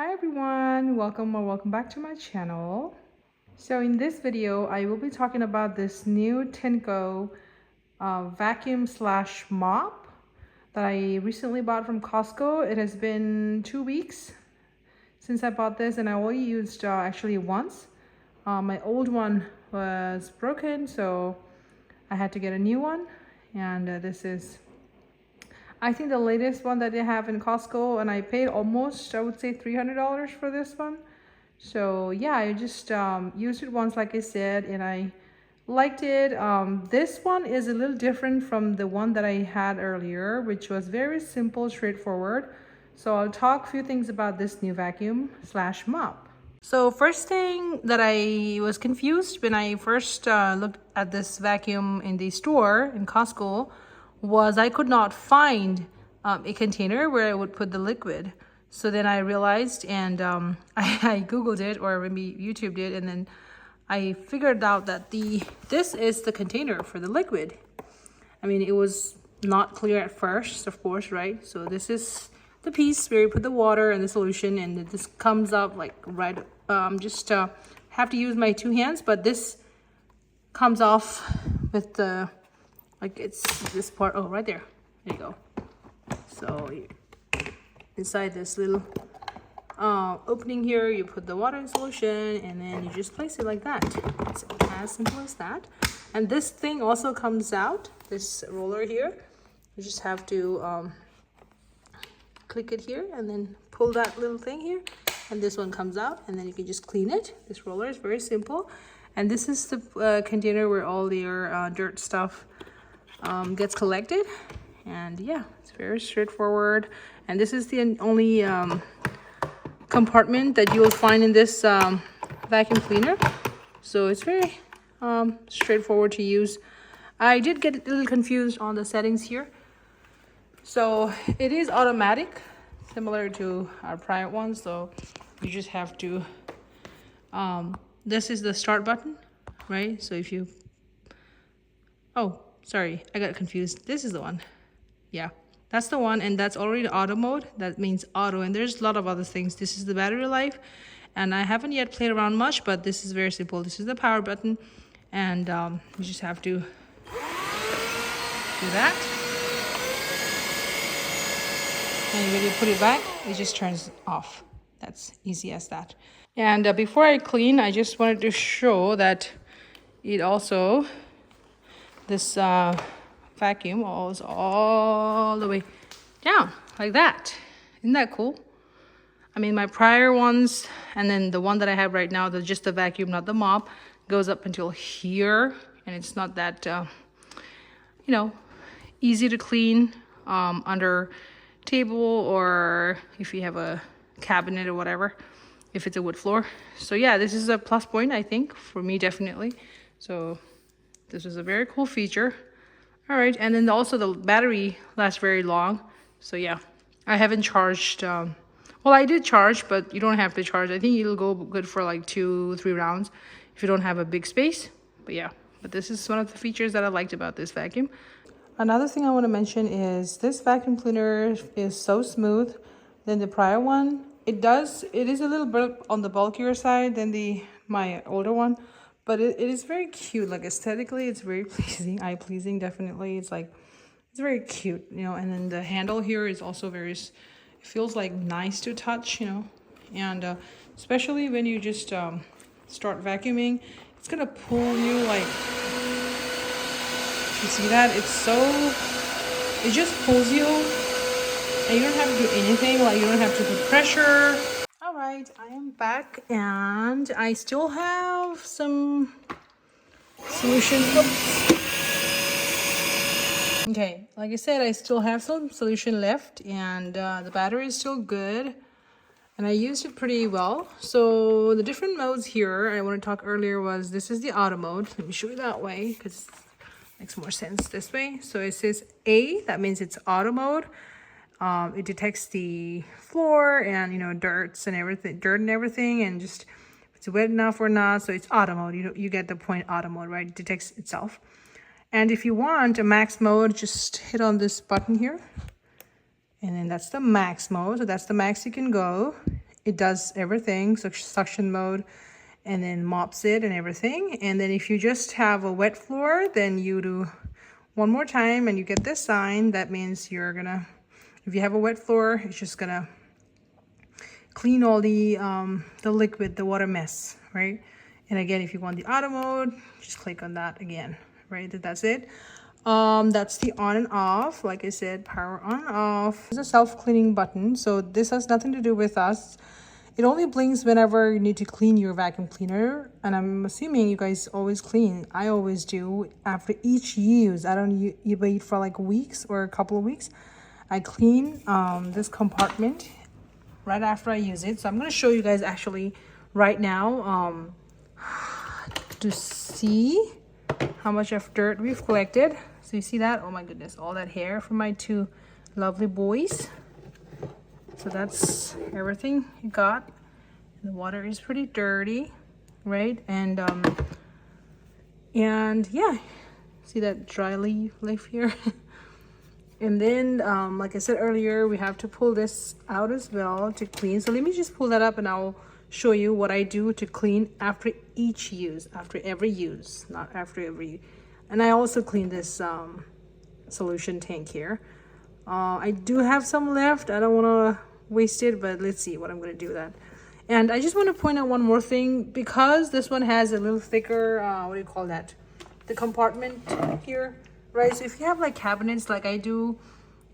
Hi everyone, welcome back to my channel. So in this video I will be talking about this new Tineco vacuum slash mop that I recently bought from Costco. It has been 2 weeks since I bought this and I only used actually once. My old one was broken, so I had to get a new one, and this is I think the latest one that they have in Costco, and I paid almost, I would say, $300 for this one. So yeah, I just used it once, like I said, and I liked it. This one is a little different from the one that I had earlier, which was very simple, straightforward. So I'll talk a few things about this new vacuum slash mop. So first thing that I was confused when I first looked at this vacuum in the store in Costco was I could not find a container where I would put the liquid. So then I realized, and I Googled it, or maybe YouTube did, and then I figured out that this is the container for the liquid. I mean, it was not clear at first, of course, right? So this is the piece where you put the water and the solution, and this comes up like right, just have to use my two hands, but this comes off with the, like, it's this part, oh, right there you go. So inside this little opening here, you put the water in solution, and then you just place it like that. It's as simple as that. And this thing also comes out, this roller here. You just have to click it here and then pull that little thing here, and this one comes out, and then you can just clean it. This roller is very simple, and this is the container where all your dirt stuff gets collected. And yeah, it's very straightforward, and this is the only compartment that you will find in this vacuum cleaner, so it's very straightforward to use. I did get a little confused on the settings here. So it is automatic, similar to our prior one, so you just have to this is the start button, right? So if you, oh sorry, I got confused, this is the one. Yeah, that's the one, and that's already auto mode. That means auto, and there's a lot of other things. This is the battery life, and I haven't yet played around much, but this is very simple. This is the power button, and you just have to do that, and when you put it back, it just turns off. That's easy as that. And before I clean, I just wanted to show that it also, this vacuum goes all the way down like that. Isn't that cool? I mean, my prior ones, and then the one that I have right now, just the vacuum, not the mop, goes up until here, and it's not that you know, easy to clean under table, or if you have a cabinet or whatever, if it's a wood floor. So yeah, this is a plus point, I think, for me, definitely. So this is a very cool feature. All right, and then also the battery lasts very long. So yeah, I haven't charged, well, I did charge, but you don't have to charge. I think it'll go good for like 2-3 rounds if you don't have a big space. But yeah, but this is one of the features that I liked about this vacuum. Another thing I want to mention is this vacuum cleaner is so smooth than the prior one. It is a little bit on the bulkier side than my older one, but it is very cute. Like aesthetically, it's very pleasing, eye pleasing, definitely. It's like, it's very cute, you know. And then the handle here is also very, it feels like nice to touch, you know. And especially when you just start vacuuming, it's gonna pull you, like, you see that? It's so, it just pulls you, and you don't have to do anything. Like, you don't have to put pressure. All right, I am back, and I still have some solution. Oops. Okay, like I said, I still have some solution left, and the battery is still good, and I used it pretty well. So the different modes here I want to talk earlier was, this is the auto mode. Let me show you that way, because it makes more sense this way. So it says A, that means it's auto mode. It detects the floor and, you know, dirt and everything, and just if it's wet enough or not. So it's auto mode. You get the point, auto mode, right? It detects itself. And if you want a max mode, just hit on this button here, and then that's the max mode. So that's the max you can go. it does everything, suction mode, and then mops it and everything. And then if you just have a wet floor, then you do one more time and you get this sign. That means you're gonna, if you have a wet floor, it's just gonna clean all the liquid, the water mess, right? And again, if you want the auto mode, just click on that again, right? That's it. That's the on and off. Like I said, power on off. There's a self-cleaning button, so this has nothing to do with us. It only blinks whenever you need to clean your vacuum cleaner, and I'm assuming you guys always clean. I always do after each use. I don't wait for like weeks or a couple of weeks. I clean this compartment right after I use it. So I'm going to show you guys actually right now to see how much of dirt we've collected. So you see that? Oh my goodness, all that hair from my two lovely boys. So that's everything you got. The water is pretty dirty, right? And yeah, see that dry leaf here? And then like I said earlier, we have to pull this out as well to clean. So let me just pull that up and I'll show you what I do to clean after each use, after every use, not after every. And I also clean this solution tank here. I do have some left. I don't want to waste it, but let's see what I'm going to do with that. And I just want to point out one more thing, because this one has a little thicker what do you call that, the compartment here, right? So if you have like cabinets like I do,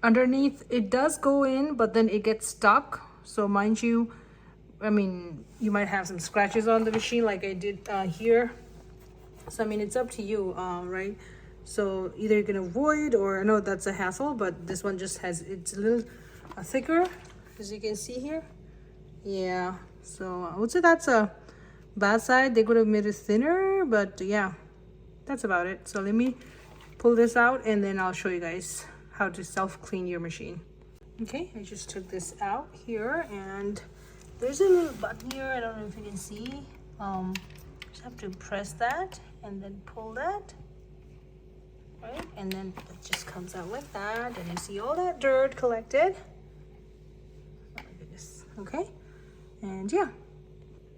underneath it does go in, but then it gets stuck. So mind you, I mean, you might have some scratches on the machine like I did here. So I mean, it's up to you, right? So either you're gonna avoid, or I know that's a hassle, but this one just has, it's a little thicker, as you can see here. Yeah, so I would say that's a bad side. They could have made it thinner, but yeah, that's about it. So let me pull this out and then I'll show you guys how to self-clean your machine. Okay, I just took this out here, and there's a little button here. I don't know if you can see. Just have to press that and then pull that, right? And then it just comes out like that, and you see all that dirt collected. Oh my goodness. Okay, and yeah.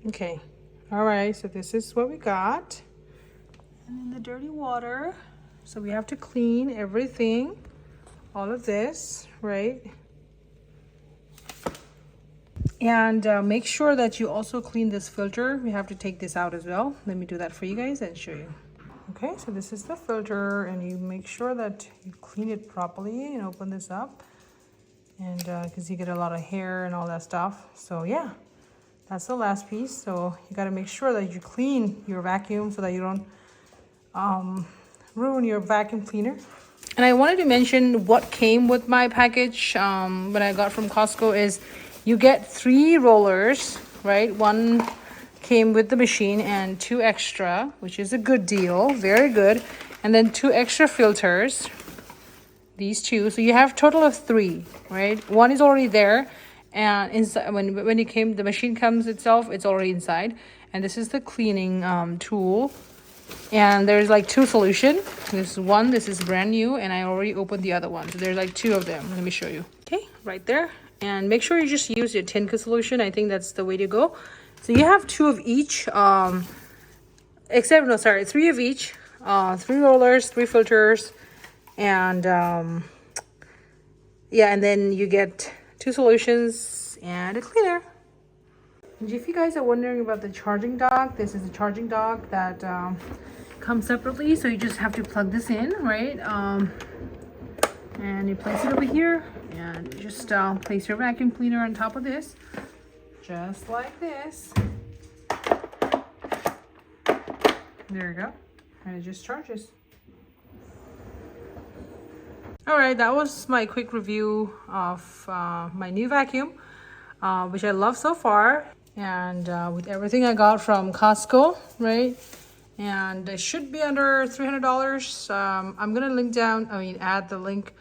Okay, all right, so this is what we got. And then the dirty water. So we have to clean everything, all of this, right? And make sure that you also clean this filter. We have to take this out as well. Let me do that for you guys and show you. Okay, so this is the filter, and you make sure that you clean it properly and open this up. And because you get a lot of hair and all that stuff. So yeah, that's the last piece. So you got to make sure that you clean your vacuum so that you don't ruin your vacuum cleaner. And I wanted to mention what came with my package when I got from Costco is you get 3 rollers, right? One came with the machine and 2 extra, which is a good deal, very good. And then 2 extra filters, these 2. So you have a total of 3, right? 1 is already there, and inside, when it came, the machine comes itself, it's already inside. And this is the cleaning tool. And there's like 2 solutions. This one, this is brand new, and I already opened the other one. So there's like 2 of them. Let me show you. Okay, right there. And make sure you just use your Tineco solution. I think that's the way to go. So you have 2 of each, 3 of each. 3 rollers, 3 filters, and yeah, and then you get 2 solutions and a cleaner. And if you guys are wondering about the charging dock, this is a charging dock that comes separately. So you just have to plug this in, right? And you place it over here, and you just place your vacuum cleaner on top of this, just like this. There you go, and it just charges. All right, that was my quick review of my new vacuum, which I love so far. And with everything I got from Costco, right? And it should be under $300. I'm gonna add the link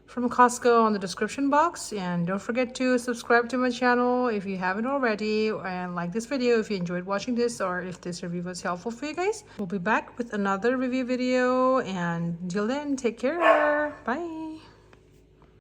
from Costco on the description box. And don't forget to subscribe to my channel if you haven't already, and like this video if you enjoyed watching this, or if this review was helpful for you guys. We'll be back with another review video, and until then, take care. Bye.